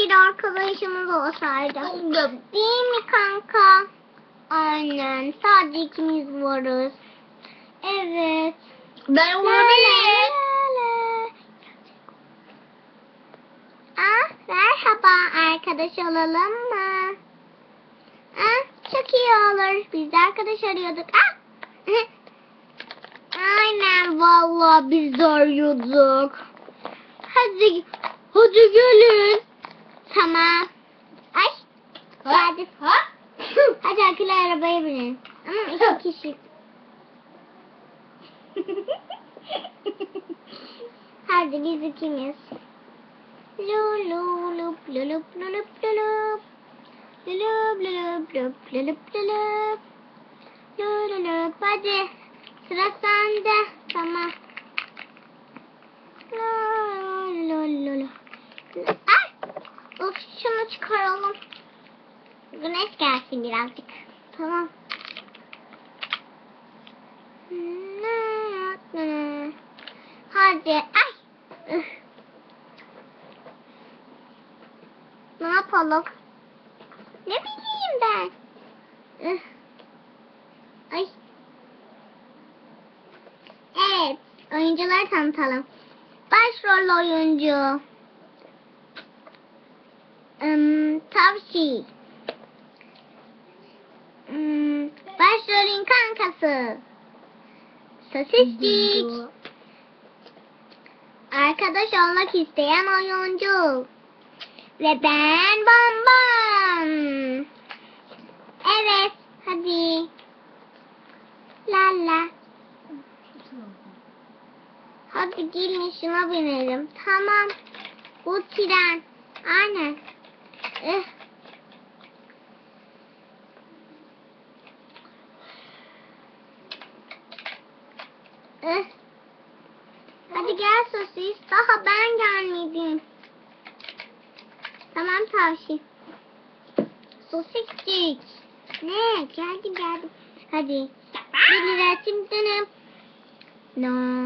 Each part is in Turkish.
bir arkadaşımız olsaydı. Değil mi kanka? Aynen. Sadece ikimiz varız. Evet. Ben olabilirim. Merhaba, arkadaş olalım mı? Çok iyi olur. Biz de arkadaş arıyorduk. Aynen vallahi biz de arıyorduk. Hadi gelin. Tamam. Ay. Hadi. Hadi akıllı arabaya binin. Ama iki kişi. Hadi biz ikimiz. Lulup lulup lulup lulup. Lulup lulup lulup lulup lulup. Lulup. Hadi. Sıra sende. Tamam. Lulup. Ay. Of, şunu çıkaralım. Güneş gelsin birazcık. Tamam. Hadi. Ay. Ne yapalım? Ne bileyim ben. Ay. Evet. Oyuncuları tanıtalım. Başrol oyuncu. Tavşi. Başrolün kankası. Sosiscik. Arkadaş olmak isteyen oyuncu. Ve ben Bonbon. Evet, hadi. La. Hadi gelin şuna binelim. Tamam. Bu tren. Aynen. Hadi gel sosis. Daha ben gelmedim. Tamam tavşin. Sosiscik. Ne? Geldim. Hadi. 1 lira timtanım. No.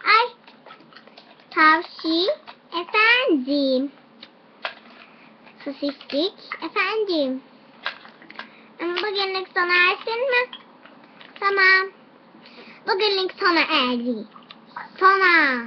Ay. Tavşi efendim. Sosiscik efendim. Bugünlük sona ersin mi? Tamam. Bugünlük sona erdi. Sona.